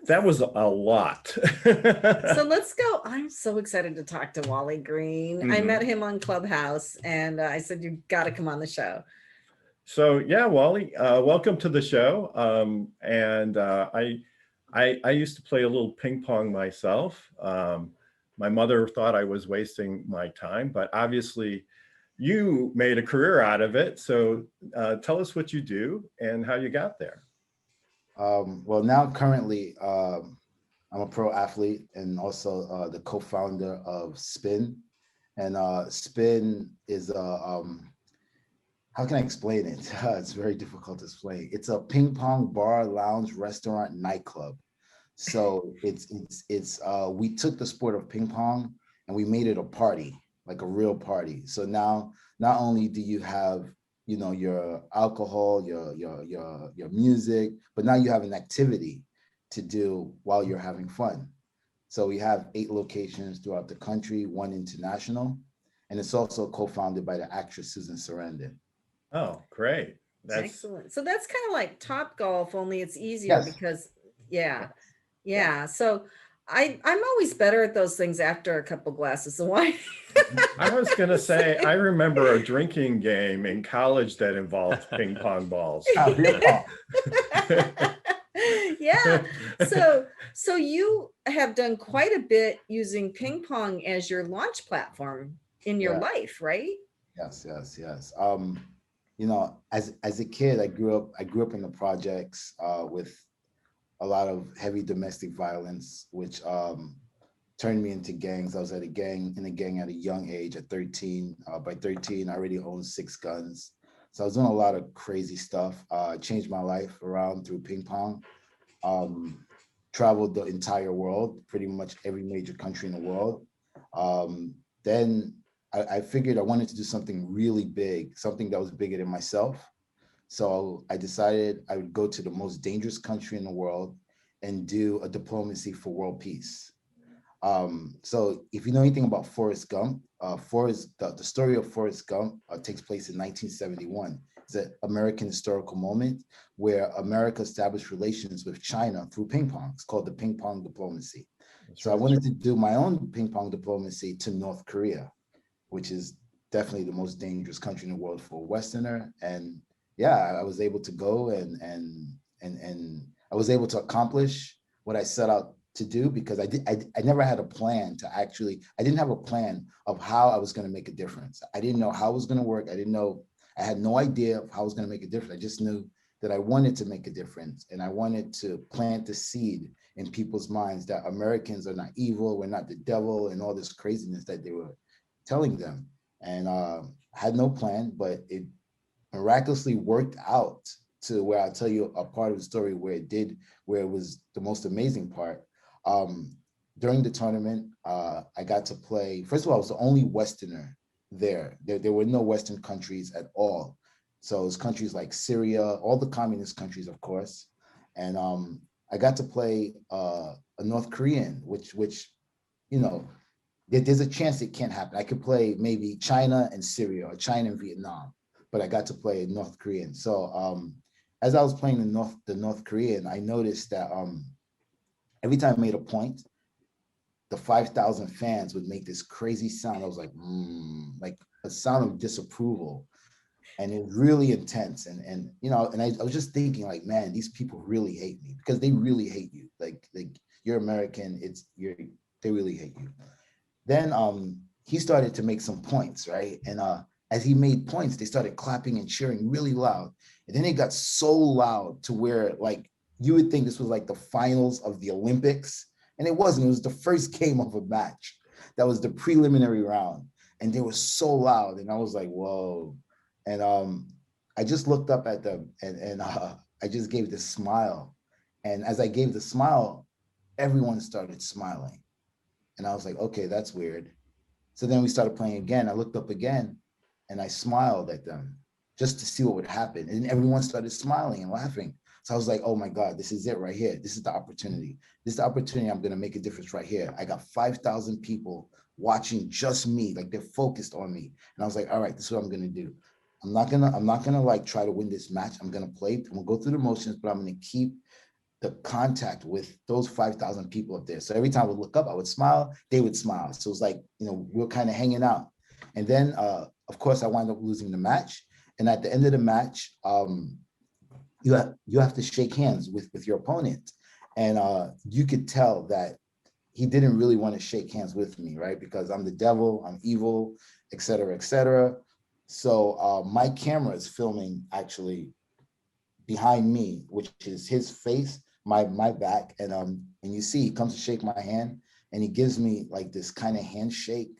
That was a lot. So let's go. I'm so excited to talk to Wally Green. I met Mhm. him on Clubhouse and I said, you got to come on the show. So yeah, Wally, welcome to the show. I used to play a little ping pong myself. My mother thought I was wasting my time, but obviously you made a career out of it. So tell us what you do and how you got there. Well, now currently, I'm a pro athlete and also the co-founder of Spin. And Spin is how can I explain it? It's very difficult to explain. It's a ping pong bar, lounge, restaurant, nightclub. So we took the sport of ping pong and we made it a party, like a real party. So now not only do you have, you know, your alcohol, your music, but now you have an activity to do while you're having fun. So we have 8 locations throughout the country, 1 international, and it's also co-founded by the actress Susan Sarandon. Oh, great. That's Excellent. So that's kind of like Top Golf, only it's easier Yes, because, yeah, yeah. yeah. So I'm always better at those things after a couple glasses of wine. I was going to say, So- I remember a drinking game in college that involved ping pong balls. Beer pong. Yeah. So you have done quite a bit using ping pong as your launch platform in your Yeah. life, right? Yes. You know, as a kid, I grew up in the projects with a lot of heavy domestic violence, which turned me into gangs. I was in a gang at a young age, at 13. By 13, I already owned 6 guns. So I was doing a lot of crazy stuff. Changed my life around through ping pong. Um, Traveled the entire world, pretty much every major country in the world. Then I figured I wanted to do something really big, something that was bigger than myself. So I decided I would go to the most dangerous country in the world and do a diplomacy for world peace. So if you know anything about Forrest Gump, the story of Forrest Gump takes place in 1971. It's an American historical moment where America established relations with China through ping pong. It's called the ping pong diplomacy. That's So I right. wanted to do my own ping pong diplomacy to North Korea, which is definitely the most dangerous country in the world for a Westerner. And yeah, I was able to go and I was able to accomplish what I set out to do because I never had a plan to actually, I didn't have a plan of how I was going to make a difference. I didn't know how it was going to work. I had no idea of how I was going to make a difference. I just knew that I wanted to make a difference and I wanted to plant the seed in people's minds that Americans are not evil, we're not the devil, and all this craziness that they were telling them. And had no plan, but it miraculously worked out to where I'll tell you a part of the story where it was the most amazing part. Um, During the tournament, I got to play. First of all, I was the only Westerner there. There were no Western countries at all. So it was countries like Syria, all the communist countries, of course. And I got to play a North Korean, which you know, there's a chance it can't happen. I could play maybe China and Syria or China and Vietnam, but I got to play North Korean. So as I was playing the North Korean, I noticed that every time I made a point, the 5,000 fans would make this crazy sound. I was like a sound of disapproval. And it was really intense. And you know, and I was just thinking like, man, these people really hate me because they really hate you. Like you're American, they really hate you. Then he started to make some points, right? And as he made points, they started clapping and cheering really loud. And then it got so loud to where like you would think this was like the finals of the Olympics. And it wasn't. It was the first game of a match. That was the preliminary round. And they were so loud. And I was like, whoa. And I just looked up at them and I just gave this smile. And as I gave the smile, everyone started smiling. And I was like, okay, that's weird. So then we started playing again. I looked up again and I smiled at them just to see what would happen. And everyone started smiling and laughing. So I was like, oh my God, this is it right here. This is the opportunity. This is the opportunity. I'm going to make a difference right here. I got 5,000 people watching just me, like they're focused on me. And I was like, all right, this is what I'm going to do. I'm not gonna like try to win this match. I'm gonna play. I'm gonna go through the motions, but I'm gonna keep the contact with those 5,000 people up there. So every time I would look up, I would smile, they would smile. So it was like, you know, we were kind of hanging out. And then, of course, I wound up losing the match. And at the end of the match, you have to shake hands with your opponent. And you could tell that he didn't really want to shake hands with me, right? Because I'm the devil, I'm evil, et cetera, et cetera. So my camera is filming actually behind me, which is his face, my back. And you see, he comes to shake my hand and he gives me like this kind of handshake.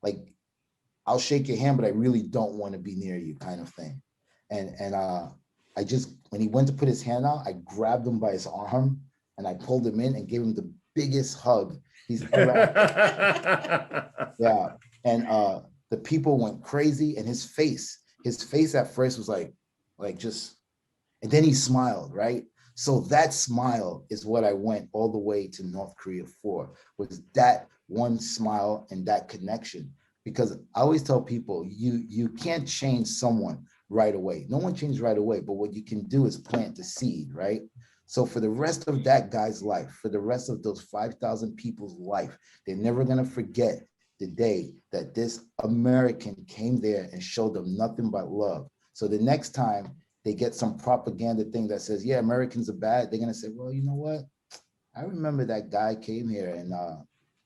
Like, I'll shake your hand, but I really don't want to be near you kind of thing. And I just, when he went to put his hand out, I grabbed him by his arm and I pulled him in and gave him the biggest hug he's ever had. Yeah. And the people went crazy, and his face at first was like just, and then he smiled, right? So that smile is what I went all the way to North Korea for, was that one smile and that connection. Because I always tell people, you can't change someone right away. No one changes right away, but what you can do is plant the seed, right? So for the rest of that guy's life, for the rest of those 5,000 people's life, they're never gonna forget the day that this American came there and showed them nothing but love. So the next time they get some propaganda thing that says, yeah, Americans are bad, they're gonna say, well, you know what? I remember that guy came here and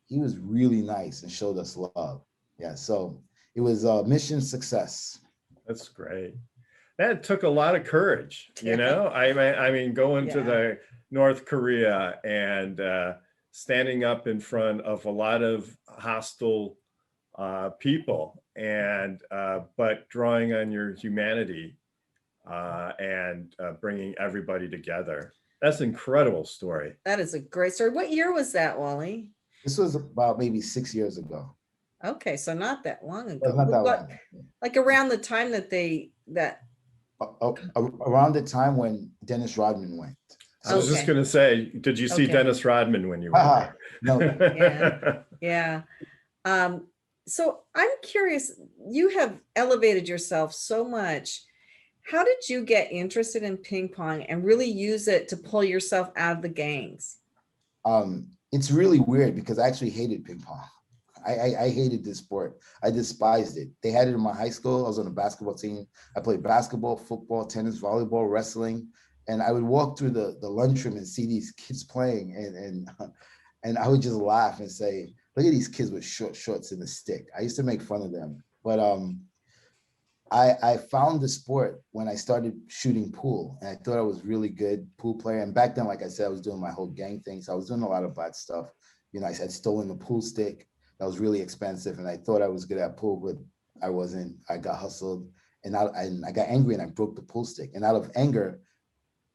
he was really nice and showed us love. Yeah, so it was a mission success. That's great. That took a lot of courage, you know? I mean, going to the North Korea and standing up in front of a lot of hostile people, and but drawing on your humanity and bringing everybody together. That's an incredible story. That is a great story. What year was that, Wally? This was about maybe 6 years ago. Okay, so not that long ago. It's not that long. Like around the time that around the time when Dennis Rodman went. I was just going to say, did you see Dennis Rodman when you went there? No. Yeah. So I'm curious, you have elevated yourself so much. How did you get interested in ping pong and really use it to pull yourself out of the gangs? It's really weird because I actually hated ping pong. I hated this sport. I despised it. They had it in my high school. I was on a basketball team. I played basketball, football, tennis, volleyball, wrestling. And I would walk through the lunchroom and see these kids playing. And I would just laugh and say, look at these kids with short shorts and a stick. I used to make fun of them. But I found the sport when I started shooting pool. And I thought I was really good pool player. And back then, like I said, I was doing my whole gang thing. So I was doing a lot of bad stuff. You know, I had stolen the pool stick. That was really expensive, and I thought I was good at pool, but I wasn't. I got hustled, and I got angry, and I broke the pool stick. And out of anger,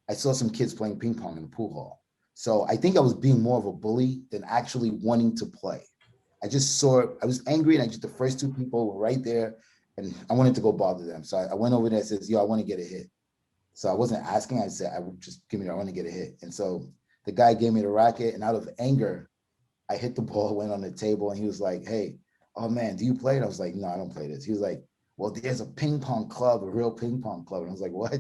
I saw some kids playing ping pong in the pool hall. So I think I was being more of a bully than actually wanting to play. I just saw, I was angry, and the first two people were right there, and I wanted to go bother them. So I went over there and says, yo, I want to get a hit. So I wasn't asking. I said, I would just give me, I want to get a hit. And so the guy gave me the racket, and out of anger, I hit the ball, went on the table, and he was like, hey, oh man, do you play it? I was like, no, I don't play this. He was like, well, there's a ping pong club, a real ping pong club. And I was like, what?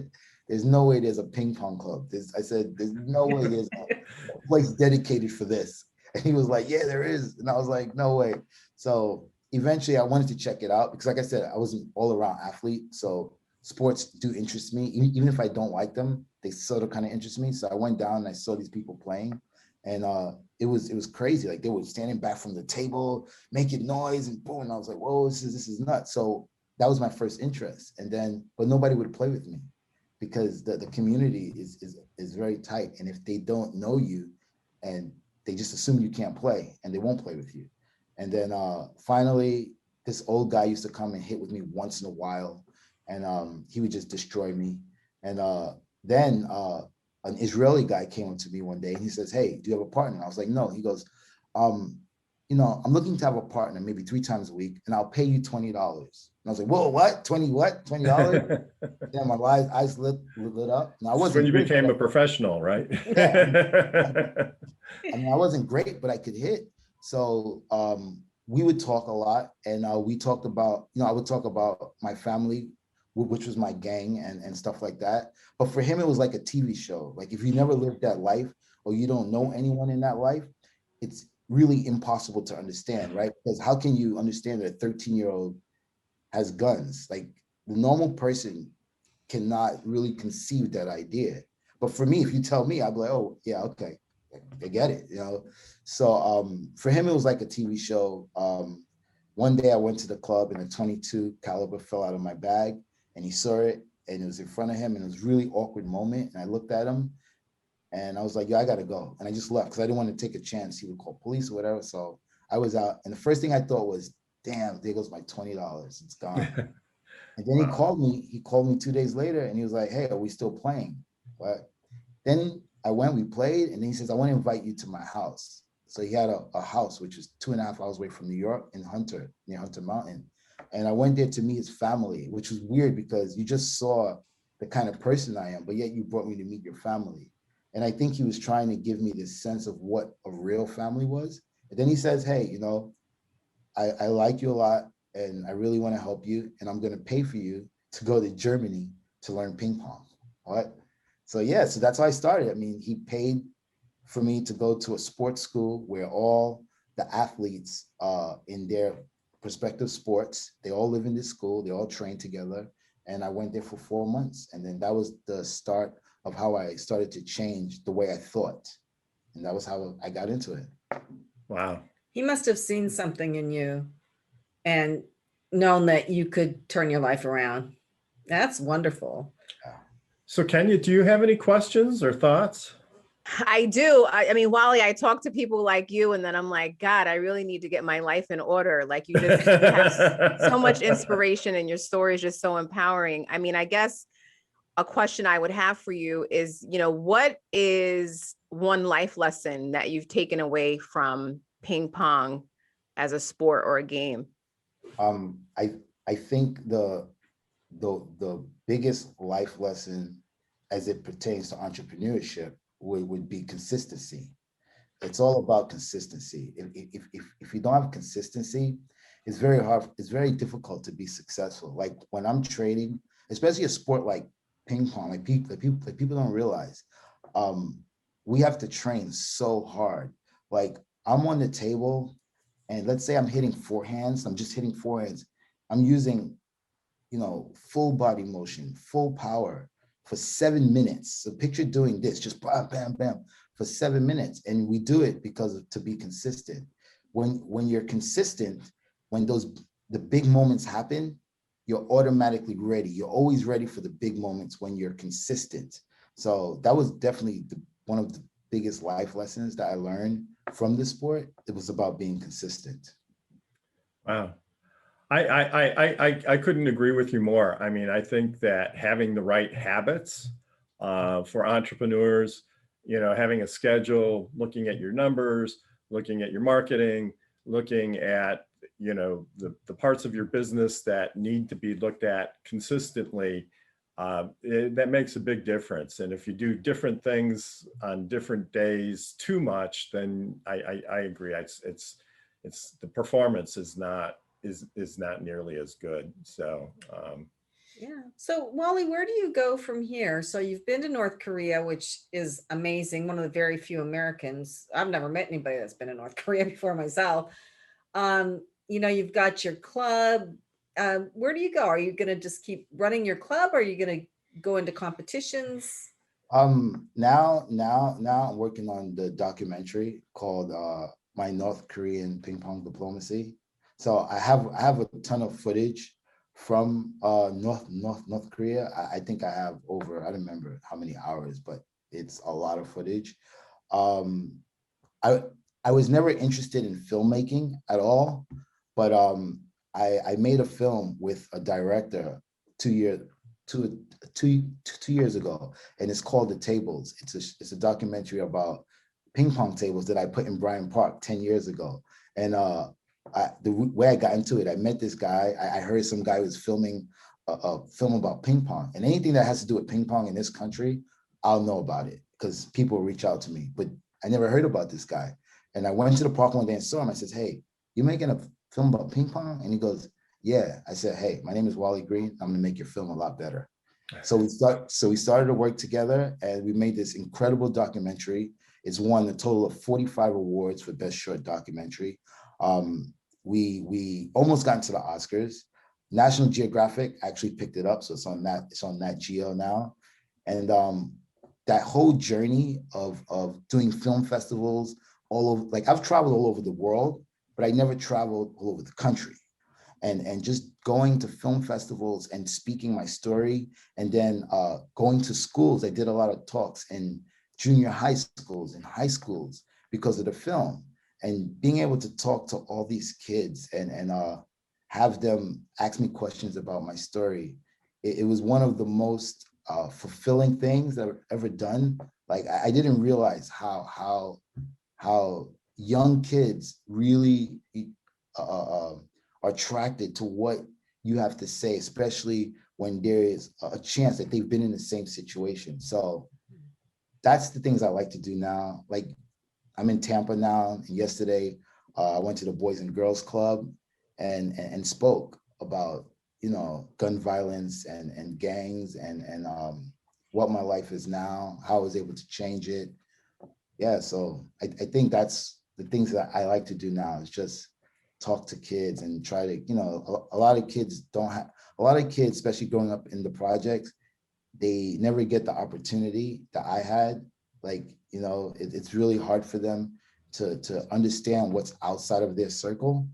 There's no way there's a ping pong club. I said, there's no way there's a place dedicated for this. And he was like, yeah, there is. And I was like, no way. So eventually I wanted to check it out because, like I said, I was an all-around athlete. So sports do interest me. Even if I don't like them, they sort of kind of interest me. So I went down and I saw these people playing. And it was crazy. Like they were standing back from the table, making noise, and boom. And I was like, whoa, this is nuts. So that was my first interest. And then, but nobody would play with me because the community is very tight. And if they don't know you and they just assume you can't play, and they won't play with you. And then finally, this old guy used to come and hit with me once in a while, and he would just destroy me. And then an Israeli guy came up to me one day and he says, hey, do you have a partner? I was like, no. He goes, you know, I'm looking to have a partner maybe 3 times a week, and I'll pay you $20. And I was like, whoa, what? $20? Yeah, my eyes lit up. And I wasn't when you became a professional, right? Yeah. I mean, I wasn't great, but I could hit. So we would talk a lot, and we talked about, you know, I would talk about my family, which was my gang and stuff like that. But for him, it was like a TV show. Like if you never lived that life, or you don't know anyone in that life, it's really impossible to understand, right? Because how can you understand that a 13-year-old has guns? Like, the normal person cannot really conceive that idea. But for me, if you tell me, I'll be like, oh yeah, okay, I get it, you know. So for him, it was like a TV show. One day I went to the club and a 22 caliber fell out of my bag, and he saw it, and it was in front of him, and it was a really awkward moment. And I looked at him and I was like, yo, I gotta go. And I just left because I didn't want to take a chance he would call police or whatever. So I was out, and the first thing I thought was, damn, there goes my $20. It's gone. And then Wow. he called me 2 days later, and he was like, hey, are we still playing? But then I went, we played, and then he says, I want to invite you to my house. So he had a house, which was 2.5 hours away from New York, in Hunter, near Hunter Mountain. And I went there to meet his family, which was weird because you just saw the kind of person I am, but yet you brought me to meet your family. And I think he was trying to give me this sense of what a real family was. And then he says, hey, you know, I like you a lot, and I really want to help you, and I'm going to pay for you to go to Germany to learn ping pong. What? So yeah, so that's how I started. I mean, he paid for me to go to a sports school where all the athletes in their respective sports, they all live in this school, they all train together. And I went there for 4 months. And then that was the start of how I started to change the way I thought. And that was how I got into it. Wow. He must have seen something in you and known that you could turn your life around. That's wonderful. Yeah. So Kenya, do you have any questions or thoughts? I do. I mean, Wally, I talk to people like you, and then I'm like, God, I really need to get my life in order. Like, you just have so much inspiration, and your story is just so empowering. I mean, I guess a question I would have for you is, you know, what is one life lesson that you've taken away from ping pong as a sport or a game? I think the biggest life lesson as it pertains to entrepreneurship would be consistency. It's all about consistency. If you don't have consistency, it's very hard, it's very difficult to be successful. Like when I'm trading, especially a sport like ping pong, like people don't realize, we have to train so hard. Like I'm on the table, and let's say I'm hitting forehands, I'm just hitting forehands. I'm using, you know, full body motion, full power for 7 minutes. So picture doing this, just bam, bam, bam, for 7 minutes. And we do it because to be consistent. When you're consistent, when the big moments happen, you're automatically ready. You're always ready for the big moments when you're consistent. So that was definitely one of the biggest life lessons that I learned from the sport. It was about being consistent. Wow. I couldn't agree with you more. I mean, I think that having the right habits for entrepreneurs, you know, having a schedule, looking at your numbers, looking at your marketing, looking at, you know, the parts of your business that need to be looked at consistently, that makes a big difference. And if you do different things on different days too much, then I agree. It's the performance is not nearly as good. So Yeah. So Wally, where do you go from here? So you've been to North Korea, which is amazing. One of the very few Americans. I've never met anybody that's been in North Korea before myself. You know, you've got your club. Where do you go? Are you going to just keep running your club? Or are you going to go into competitions? Now I'm working on the documentary called My North Korean Ping Pong Diplomacy. So I have a ton of footage from North Korea. I think I have over, I don't remember how many hours, but it's a lot of footage. I was never interested in filmmaking at all, but I made a film with a director 2 years ago, and it's called The Tables. It's a documentary about ping pong tables that I put in Bryant Park 10 years ago. And the way I got into it, I met this guy. I heard some guy was filming a film about ping pong, and anything that has to do with ping pong in this country, I'll know about it because people reach out to me. But I never heard about this guy. And I went to the park one day and saw him. I said, hey, you making a film about ping pong? And he goes, yeah. I said, hey, my name is Wally Green. I'm gonna make your film a lot better. So we started to work together, and we made this incredible documentary. It's won a total of 45 awards for Best Short Documentary. We almost got into the Oscars. National Geographic actually picked it up, so it's on Nat Geo now. And that whole journey of doing film festivals all over, like I've traveled all over the world, but I never traveled all over the country. And just going to film festivals and speaking my story, and then going to schools. I did a lot of talks in junior high schools and high schools because of the film, and being able to talk to all these kids and have them ask me questions about my story. It was one of the most fulfilling things that I've ever done. Like I didn't realize how young kids really are attracted to what you have to say, especially when there is a chance that they've been in the same situation. So that's the things I like to do now. Like I'm in Tampa now, and yesterday I went to the Boys and Girls Club and spoke about, you know, gun violence and gangs and what my life is now, how I was able to change it. Yeah, so I think that's the things that I like to do now, is just talk to kids and try to, you know, a lot of kids, especially growing up in the projects, they never get the opportunity that I had. Like, you know, it's really hard for them to understand what's outside of their circle.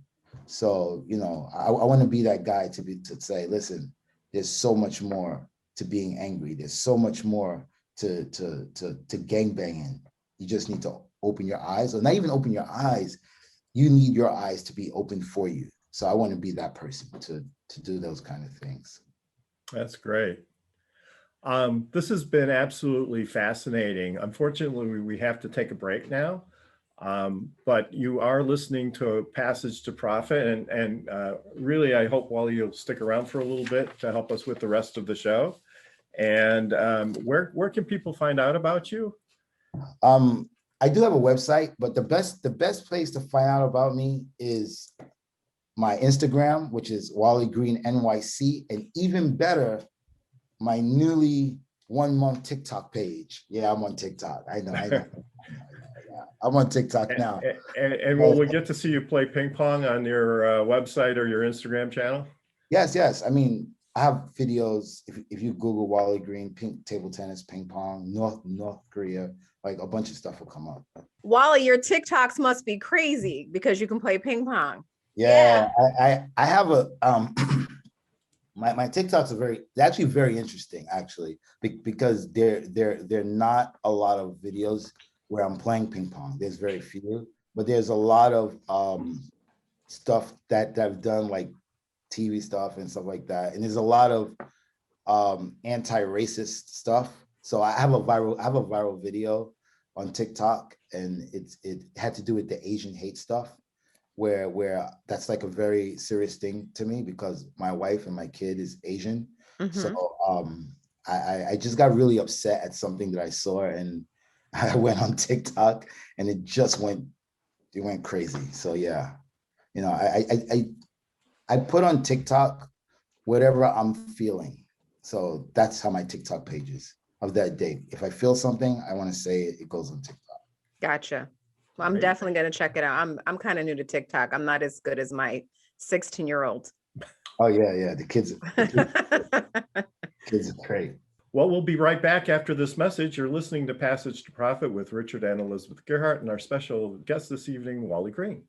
So, you know, I want to be that guy to say, listen, there's so much more to being angry. There's so much more to gangbanging. You just need to open your eyes, or not even open your eyes. You need your eyes to be open for you. So I want to be that person to do those kind of things. That's great. This has been absolutely fascinating. Unfortunately, we have to take a break now, but you are listening to Passage to Profit, and really, I hope, Wally, you'll stick around for a little bit to help us with the rest of the show. And where can people find out about you? I do have a website, but the best place to find out about me is my Instagram, which is Wally Green NYC, and even better, my newly 1 month TikTok page. Yeah, I'm on TikTok. I know. Yeah, I'm on TikTok now. And will we get to see you play ping pong on your website or your Instagram channel? Yes. I mean, I have videos. If you Google Wally Green, table tennis, ping pong, North Korea, like a bunch of stuff will come up. Wally, your TikToks must be crazy because you can play ping pong. Yeah. I have a my TikToks are they're very interesting, actually, because they're not a lot of videos where I'm playing ping pong. There's very few, but there's a lot of stuff that I've done, like TV stuff and stuff like that. And there's a lot of anti-racist stuff. So I have a viral video on TikTok, and it had to do with the Asian hate stuff, where that's like a very serious thing to me because my wife and my kid is Asian. Mm-hmm. So I just got really upset at something that I saw, and I went on TikTok, and it went crazy. So yeah, you know, I put on TikTok whatever I'm feeling. So that's how my TikTok page is of that day. If I feel something, I want to say it goes on TikTok. Gotcha. Well, I'm definitely going to check it out. I'm kind of new to TikTok. I'm not as good as my 16-year-old. Oh yeah. The kids are great. Well, we'll be right back after this message. You're listening to Passage to Profit with Richard and Elizabeth Gearhart, and our special guest this evening, Wally Green.